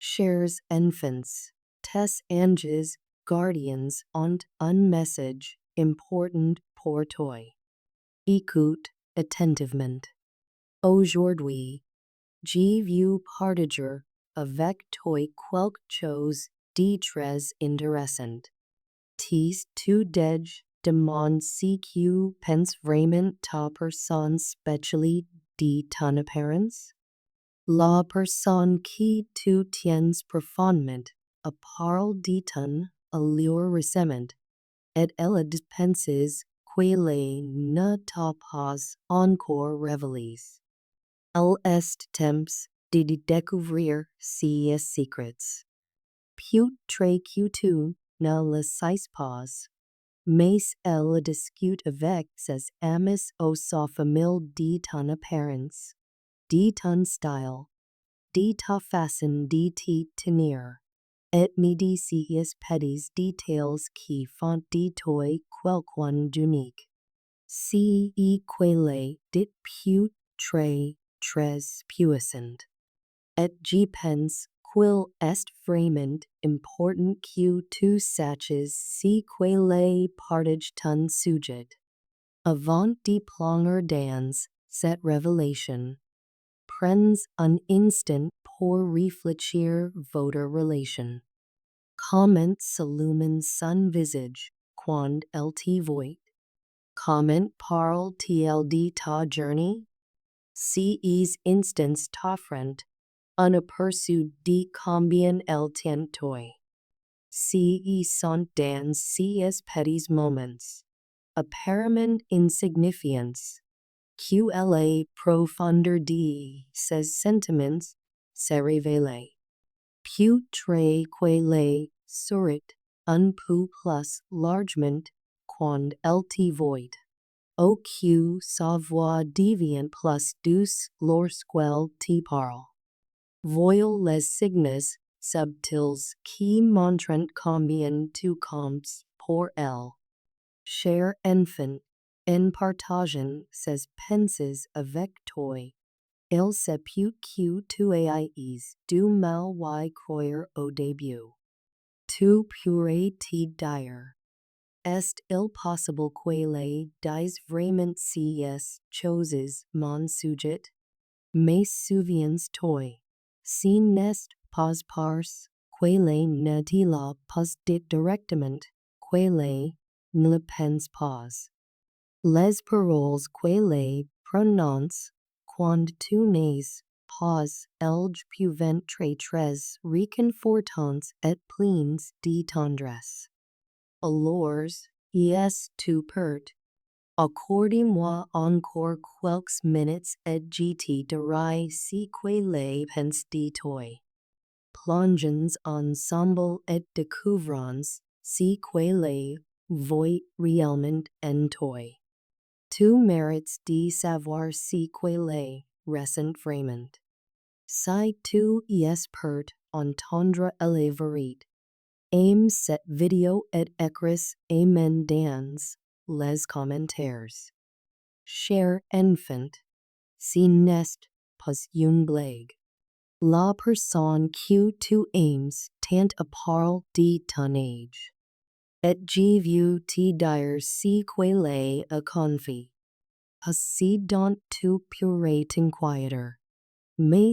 shares infants, tes anges, guardians, ont un message, important pour toi. Écoute, attentivement. Aujourd'hui, je vous partager avec toi quelque chose de très intéressant. Tis tu dej demande si tu penses vraiment ta personne spéciale de ton apparence? La personne qui tu tiens profondément à parle de ton allure récemment, et elle penses qu'elle ne t'a pas encore révélé. Elle est temps de découvrir ses secrets. Peut-être que tu ne le sais pas, mais elle discute avec ses amis ou sa famille de ton apparence, de ton style, de ta façon de te tenir, et me de ces petits détails qui font de toi quelqu'un d'unique. Si quelle dit peut très, très puissant. Et je pense qu'il est vraiment important que tu saches si quelle partage ton sujet. Avant de plonger dans cette révélation, prends un instant pour réfléchir votre relation. Comment s'illumine son visage quand elle te voit? Comment parle-t-elle de ta journée? Ces instants t'offrent un aperçu de combien elle tient toi. Si sont dans ces petits moments, apparemment insignifiants, qu'elle est profondeur de ses sentiments se révèle. Peut-être qu'elle serait un peu plus largement quand elle te voit. Ou que sa voix devient plus douce lorsqu'elle te parle. Voyons les signes subtils qui montrent combien tu comptes pour elle. Cher enfant, en partageant ses pensées avec toi, il se peut que tu aies du mal à croire au début. Tu pourrais te dire, est-il possible qu'elle dise vraiment ces choses mon sujet? Mais souviens-toi, si n'est pas parce qu'elle ne te l'a pas dit directement, qu'elle ne le pense pas. Les paroles qu'elle prononce quand tu n'es pas elles peuvent être très réconfortantes et pleines de tendresse. Alors, yes, tu peux. Accordez-moi encore quelques minutes et je te dirai ce qu'elle pense de toi. Plongeons ensemble et découvrons ce qu'elle voit réellement en toi. Tu mérites de savoir ce qu'elle ressent vraiment. Si tu es prêt à entendre la vérité, aime cette vidéo et écris amen dans les commentaires. Cher enfant, ce n'est pas une blague. La personne que tu aimes tant à parle de ton âge. Et je veux te dire ce qu'elle a confie. Pas si dont tu pourrais t'inquiéter. Mais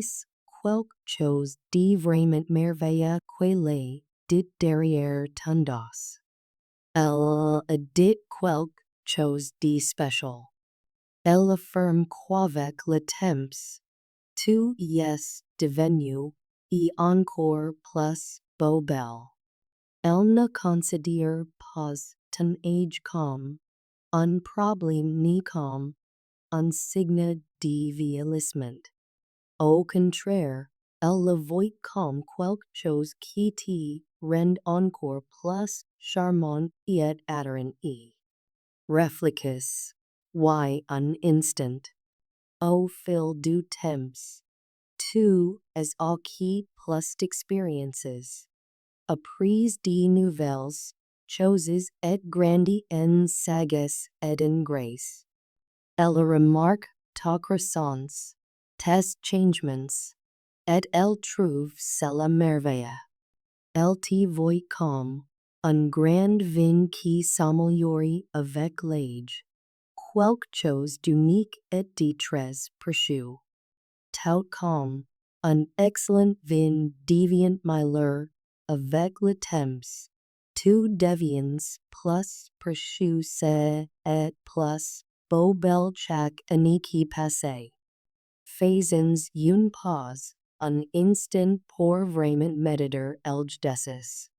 quelque chose de vraiment merveilleux qu'elle dit derrière ton dos. Elle a dit quelque chose de spécial. Elle affirme qu'avec le temps, tu es devenu et encore plus beau belle. Elle ne considère pas ton âge comme un problème ni comme un signe de vieillissement. Au contraire, elle le voit comme quelque chose qui te rend encore plus charmant et attirant. Réfléchis, why un instant. Au fil du temps, tu as acquis plus d'expériences, appris de nouvelles choses et grandi en sagesse et en grâce. Elle remarque ta croissance, tes changements, et elle trouve cela merveille. Elle t'y voit comme un grand vin qui s'améliore avec l'âge. Quelque chose d'unique et de très précieux. Tout comme un excellent vin devient meilleur avec le temps. Tu deviens plus précieux et plus beau bel chaque année qui passe. Faisons une pause, un instant pour vraiment méditer elge decis.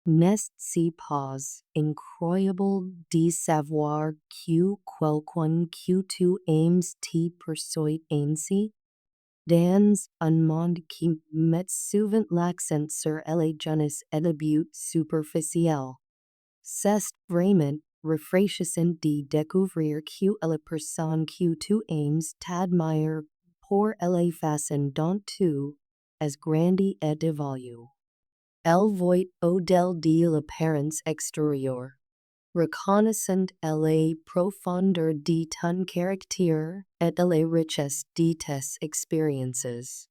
N'est-ce pas incroyable de savoir que quelqu'un que tu aimes te perçoit ainsi? Dans un monde qui met souvent l'accent sur les jeunes et le but superficiel. C'est vraiment rafraîchissant de découvrir que la personne que tu aimes t'admire pour la façon dont tu es grandi et évolue. Elle voit au-delà de l'apparence extérieure. Reconnaissant les profondeurs de ton caractère et les richesses de tes expériences.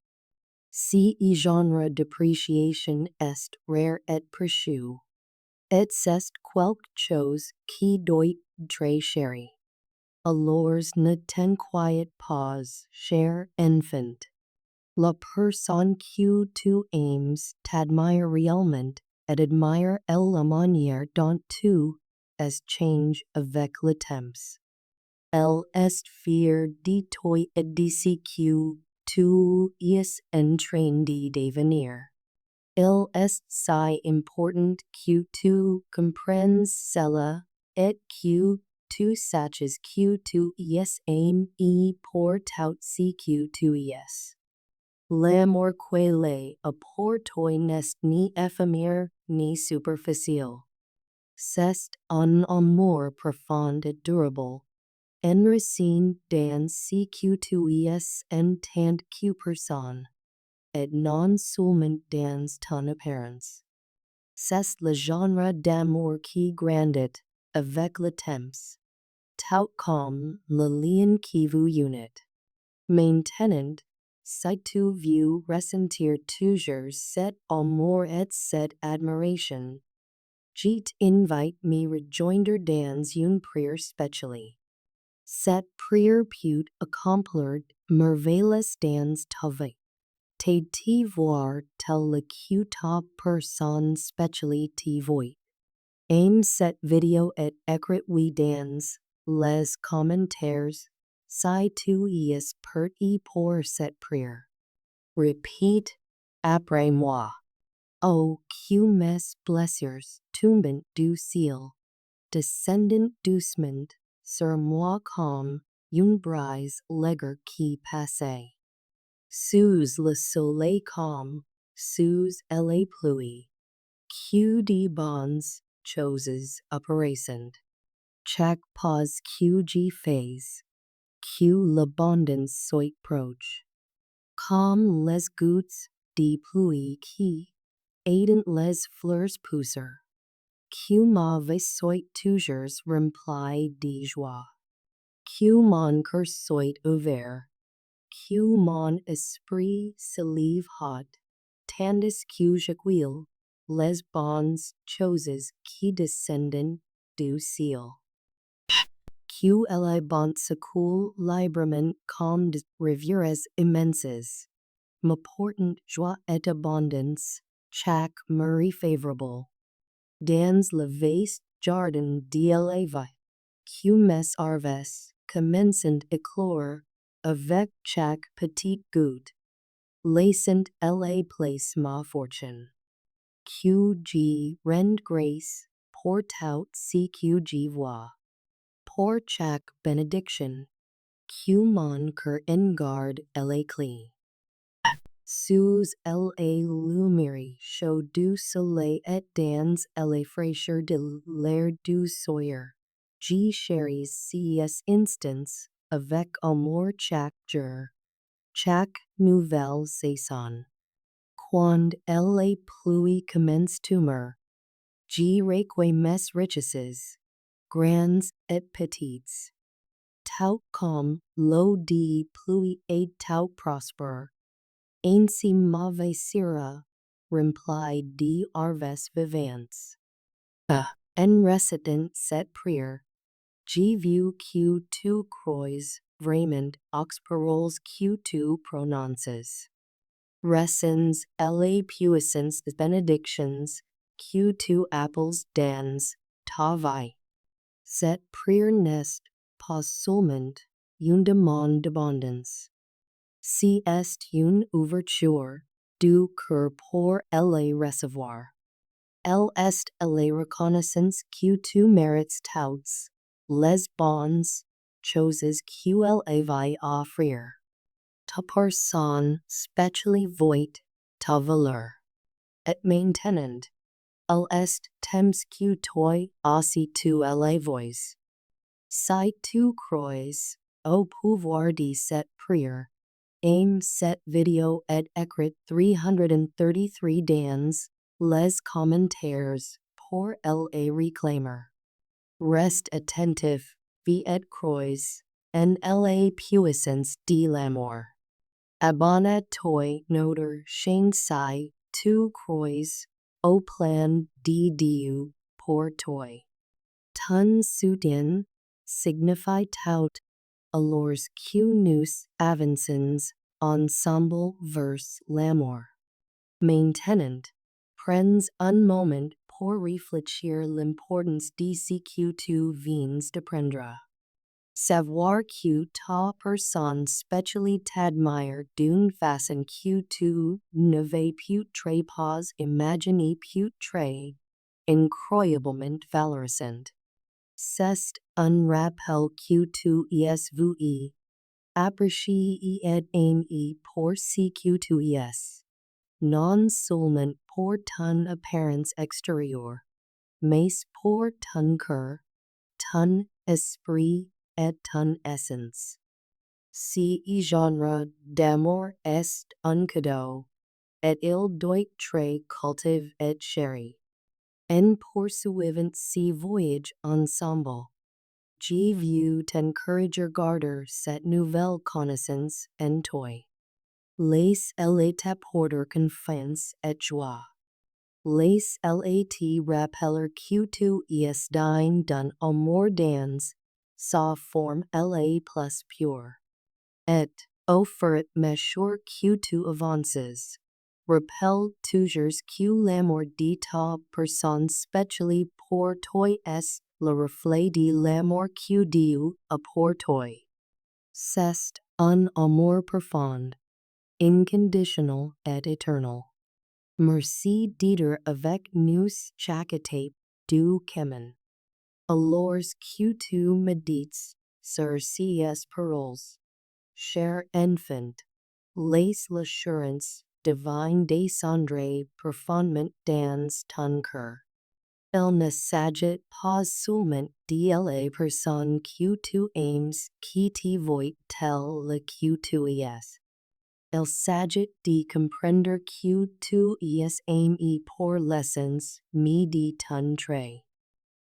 Si genre d'appréciation est rare et précieux. Et c'est quelque chose qui doit être chéri. Alors ne t'inquiète pas, cher enfant. La personne que tu aimes t'admire réellement et admire la manière dont tu es change avec le temps. Elle est fière de toi et de ce que tu es en train de devenir. Il est si important que tu comprennes cela et que tu saches que tu es aimé pour tout ce que tu es. L'amour qu'elle a pour toi n'est ni éphémère ni superficiel. C'est un amour profond et durable, enraciné dans ce que tu es en tant que personne, et non seulement dans ton apparence. C'est le genre d'amour qui grandit avec le temps, tout comme le lien qui vous unit. Maintenant, si tu veux ressentir toujours cet amour et cette admiration, je t'invite me rejoindre dans une prière spéciale. Cette prière peut accomplir merveilles dans ta vie. Te voir tel que ta personne spéciale te voit. Aime cette vidéo et écris-oui dans les commentaires si tu es prêt pour cette prière. Répète après moi. Oh, que mes blessures tombent du ciel, descendant doucement sur moi comme une brise légère qui passe. Sous le soleil comme sous les pluies, que de bonnes choses apparaissent. Chaque pas que je fais, que l'abondance soit proche. Comme les gouttes de pluie qui aident les fleurs pousser. Que ma vie soit toujours remplie de joie. Que mon cœur soit ouvert. Que mon esprit se lève haut, tandis que j'accueille les bonnes choses qui descendent du ciel. Que les bonnes s'écoulent librement comme des rivières immenses, m'apportant joie et abondance, chaque marée favorable. Dans le vaste jardin d'élèvera, que mes harvests commencent éclore, avec chaque petite goutte, laissant la place ma fortune. Que je rende grâce pour tout ce que je vois. Pour chaque bénédiction, que mon cœur en garde et clé. Sous la lumière chaude du soleil et dans la fraîcheur de l'air du soir, je chéris ces instants avec amour chaque jour, chaque nouvelle saison. Quand la pluie commence tomber, je recueille mes richesses, grandes et petites. Tout comme l'eau de pluie est tout prospère. ainsi m'avait sira, replied D. Arves vivants. En récitant cette prière, j'ai vu Q2 croix, vraiment aux paroles Q2 prononces. Resins, la puissance benedictions, Q2 apples dans, ta vie. Cette prière n'est pas seulement une demande d'abondance. Si est une ouverture du cœur pour la recevoir. Elle est la reconnaissance que tu mérites toutes les bonnes choses qu'elle avait à offrir. Ta personne spécially voit ta valeur. Et maintenant, elle est temps que toi aussi tu la vois. Si tu crois au pouvoir de cette prière, aime cette vidéo et écrit 333 dans les commentaires pour la réclamer. Reste attentif, vi et crois en la puissance de l'amour. Abonne-toi notre chaîne si tu crois au plan de Dieu pour toi. Ton soutien signifie tout, alors que nous avançons ensemble vers l'amour. Maintenant, prends un moment pour réfléchir l'importance de ce que tu viens d'apprendre. Savoir que ta personne spéciale t'admire d'une façon que tu n'avais peut-être pas imaginé peut-être incroyablement valorisant. C'est un rappel que tu es voué, apprécié et aimé pour ce que tu es. Non seulement pour ton apparence extérieure, mais pour ton cœur, ton esprit et ton essence. Ce genre d'amour est un cadeau, et il doit être cultivé et chéri. En poursuivant ce voyage ensemble, je veux t'encourager garder cette nouvelle connaissance en toi. Laisse-elle t'apporter confiance et joie. Laisse-elle te rappeler que tu es digne d'un amour dans sa forme la plus pure. Et, au fur et à mesure que tu avances, rappelle toujours que l'amour de ta personne spéciale pour toi est le reflet de l'amour que Dieu a pour toi. C'est un amour profond, inconditionnel et éternel. Merci d'être avec nous chaque étape du chemin. Alors que tu médites sur ces paroles, cher enfant, laisse l'assurance divine descendre profondément dans ton cœur. Il ne s'agit pas seulement de la personne que tu aimes qui te voit tel que tu es. Il s'agit de comprendre que tu es aimé pour l'essence mais de ton trait.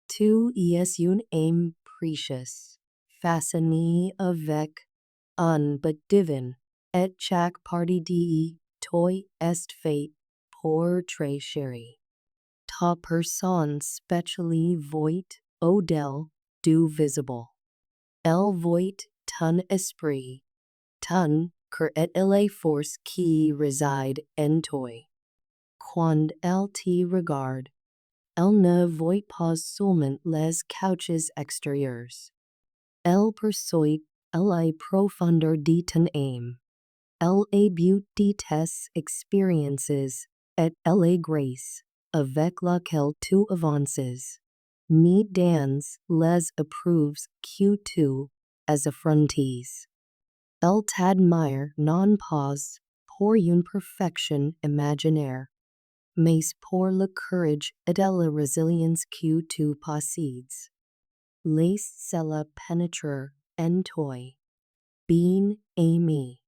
Tu es une âme précieuse, façonnée avec un but divin, et chaque partie de toi est faite pour très chérie. Ta personne spéciale voit au-delà du visible. Elle voit ton esprit, ton cœur et la force qui réside en toi. Quand elle te regarde, elle ne voit pas seulement les couches extérieures. Elle perçoit la profondeur de ton âme. Elle est but de tes expériences, et elle est grâce, avec laquelle tu avances. Mais dans les épreuves que tu affrontes. Elle t'admire non pas pour une perfection imaginaire, mais pour le courage et la résilience que tu possèdes. Laisse-la pénétrer en toi. Bien aimé.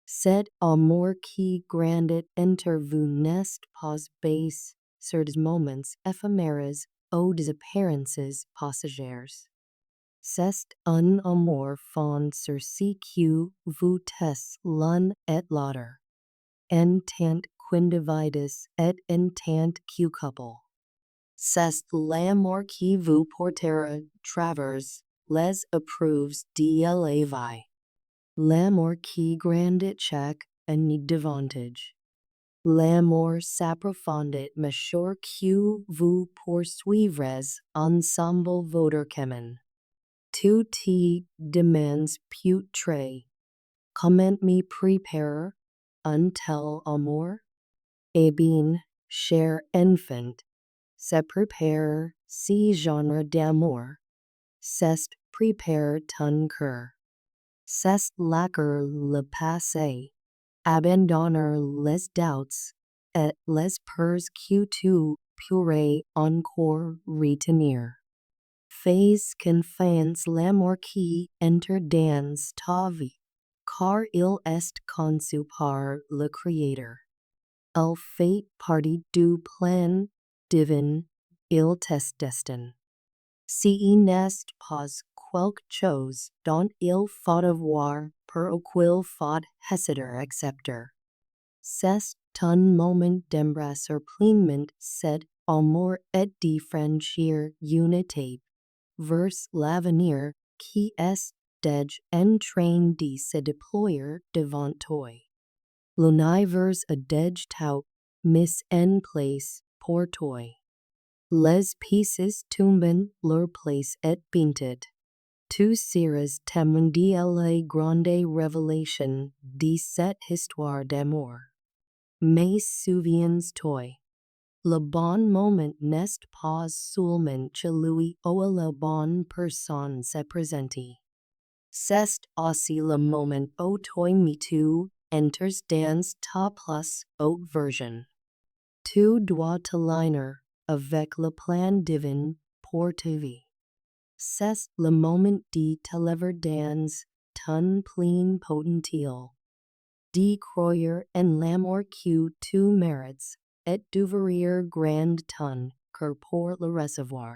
Cet amour qui grandit entre vous n'est pas basé sur des moments éphémères ou des apparences passagères. C'est un amour fond sur ce que vous êtes l'un et l'autre. en tant qu'individus et en tant que couple. C'est l'amour qui vous portera travers les épreuves de la vie. L'amour qui grandit chaque année davantage. L'amour s'approfondit mesure que vous poursuivrez ensemble votre chemin. Tout te demandes putre. Comment me prépare un tel amour? Eh bien, cher enfant, se prépare ce genre d'amour. C'est prépare ton cœur. C'est lacquer le passé. Abandonner les doubts et les peurs que tu pourrais encore retenir. Fais confiance l'amour qui entre dans ta vie, car il est conçu par le Créateur. Il fait partie du plan divin, il t'est destiné. Si n'est pas quelque chose dont il faut avoir pour qu'il faut hésiter accepter. C'est un moment d'embrasser pleinement cet amour et de franchir une étape vers l'avenir qui est déjà en train de se déployer devant toi. L'univers a déjà tout mis en place pour toi. Les pieces tombent leur place et bientôt. Tu seras témoin de la grande révélation de cette histoire d'amour. Mais souviens-toi, le bon moment n'est pas seulement celui où la bonne personne se présente. C'est aussi le moment où toi me tu enters dans ta place haute version. Tu dois t'aligner avec le plan divin pour ta vie. C'est le moment de t'élever dans ton plein potentiel, de croire en l'amour que tu mérites et d'ouvrir grand ton cœur pour le recevoir.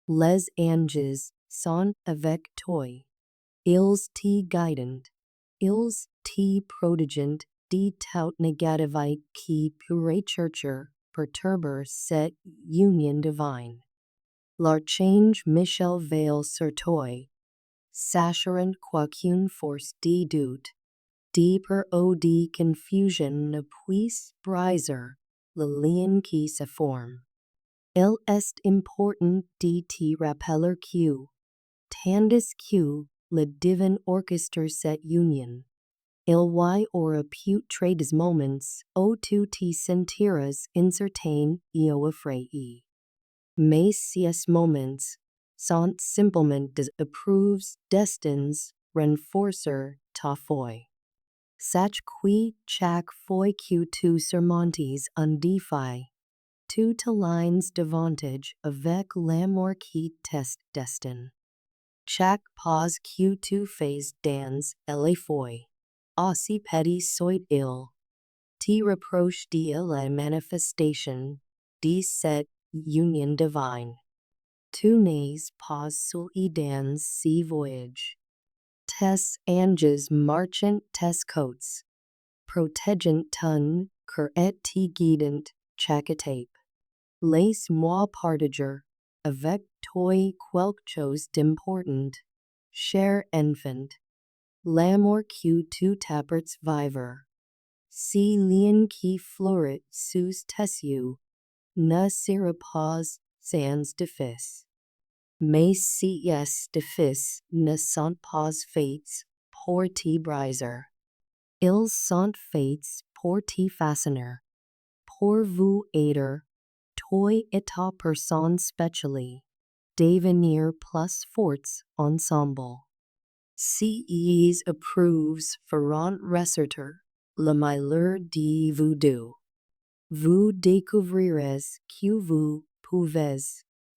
Les anges sont avec toi. Ils te guident. Ils te protègent de toute négativité qui pourrait chercher perturber cette union divine. L'archange Michel veille sur toi, sachant qu'aucune force de doute, de peur ou de confusion ne puisse briser le lien qui se forme. Il est important de te rappeler que, tandis que le divin orchestre cette union, il y aura peut-être des moments où tu te sentiras incertain et effrayé. Mais ces moments sont simplement des épreuves destinées renforcer ta foi. Sache que chaque fois que tu surmontes un défi, tu t'alignes davantage avec l'amour qui t'est destiné. Chaque pas que tu fais dans la foi, aussi petit soit-il, te rapproche de la manifestation de cette union divine. Tu n'es pas seul dans ce voyage. Tes anges marchent tes côtes, protégent ton cœur et te guident chaque étape. Laisse-moi partager avec toi quelque chose d'important, cher enfant. L'amour que tu t'apprêtes vivre, si lien qui fleurit sous tes yeux, ne sera pas sans défis. Mais ces défis ne sont pas faits pour te briser. Ils sont faits pour te façonner, pour vous aider, toi et ta personne spéciale, devenir plus forts ensemble. Ces épreuves feront ressortir le meilleur de vous deux. Vous découvrirez que vous pouvez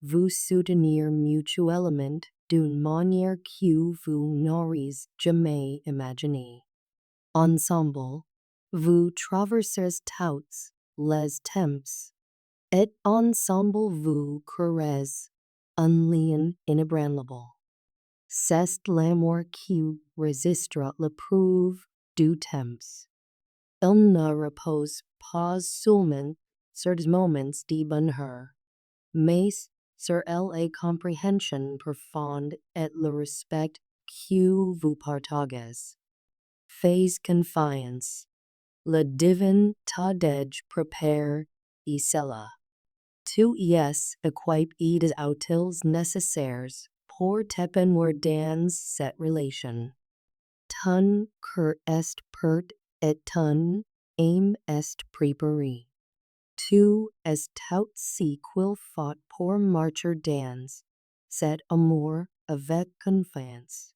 vous soutenir mutuellement d'une manière que vous n'auriez jamais imaginée. Ensemble, vous traverserez tous les temps, et ensemble vous créerez un lien inébranlable. C'est l'amour qui résistera l'épreuve du temps. Elle ne repose pas seulement sur des moments de bonheur, mais sur la compréhension profonde et le respect que vous partagez. Fais confiance. Le divin t'aide prépare et cela. Tu es équipe et des outils nécessaires pour t'épanouir dans cette relation. Ton cœur est prêt et ton âme est préparée. Tu es tout ce qu'il faut pour marcher dans cet amour avec confiance.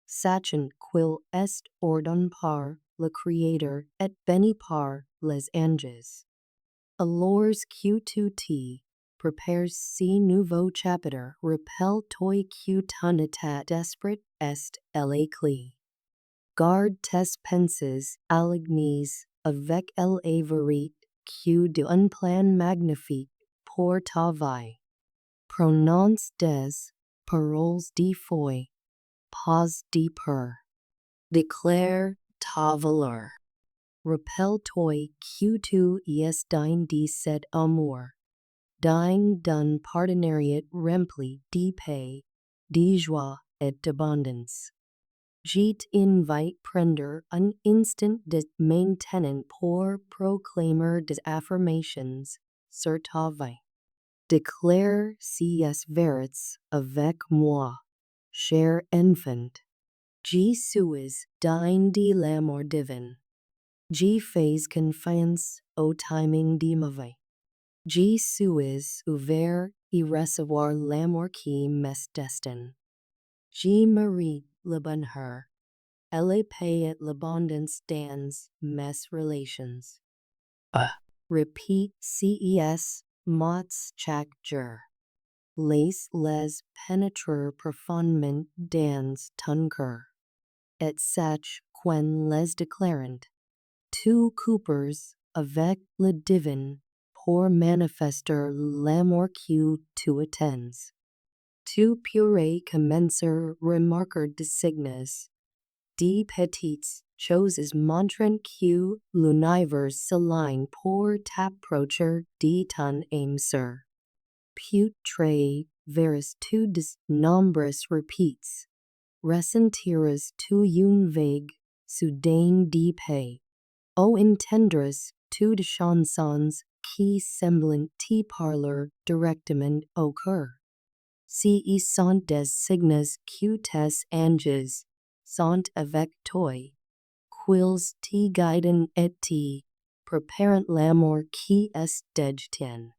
Sachant qu'il est ordonné par le Créateur et béni par les anges. Alors que tu te prépares ce nouveau chapitre, rappelle-toi que ton état d'esprit est la clé. Garde tes pensées alignées avec la vérité que d'un plan magnifique pour ta vie. Prononce des paroles de foi, pas de peur. Déclare ta valeur. Rappelle-toi que tu es digne de cet amour, digne d'un partenariat rempli de paix, de joie et d'abondance. Je t'invite prendre un instant de maintenant pour proclamer des affirmations sur ta vie. Déclare ces vérités avec moi, cher enfant. Je suis digne de l'amour divin. Je fais confiance au timing de ma vie. Je suis ouvert à recevoir l'amour qui m'est destiné. Je mérite le bonheur, la paix et l'abondance dans mes relations. Repeat ces mots chaque jour. Laisse-les pénétrer profondément dans ton cœur. Et sache quand les déclarant. Tu coupes avec le divin pour manifester l'amour que tu attends. Tu pourrais commencer remarquer des signes, de petites choses montrant que l'univers s'aligne pour t'approcher de ton âme sœur. Puis verras-tu de nombreux repeats. Ressentiras-tu une vague, soudaine de paix. O entendras-tu de chansons qui semblent te parler directement au cœur. Si sont des signes que tes anges sont avec toi, quils te guident et te préparent l'amour qui est détenu.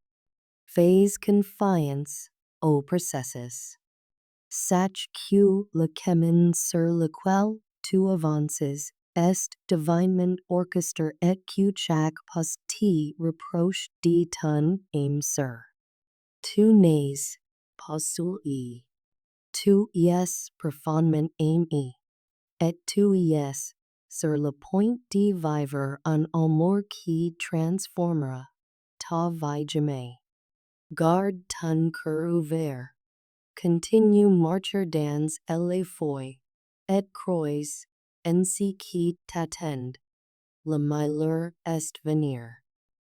Fais confiance au processus. Sache que le chemin sur lequel tu avances est divinement orchestré et que chaque pas te rapproche de ton âme sœur. Tu n'es pas seul. Tu es profondément aimé. Et tu es sur le point de vivre un amour qui transformera ta vie jamais. Garde ton cœur ouvert. Continue marcher dans la foi, et crois en ce qui t'attend. Le meilleur est venir.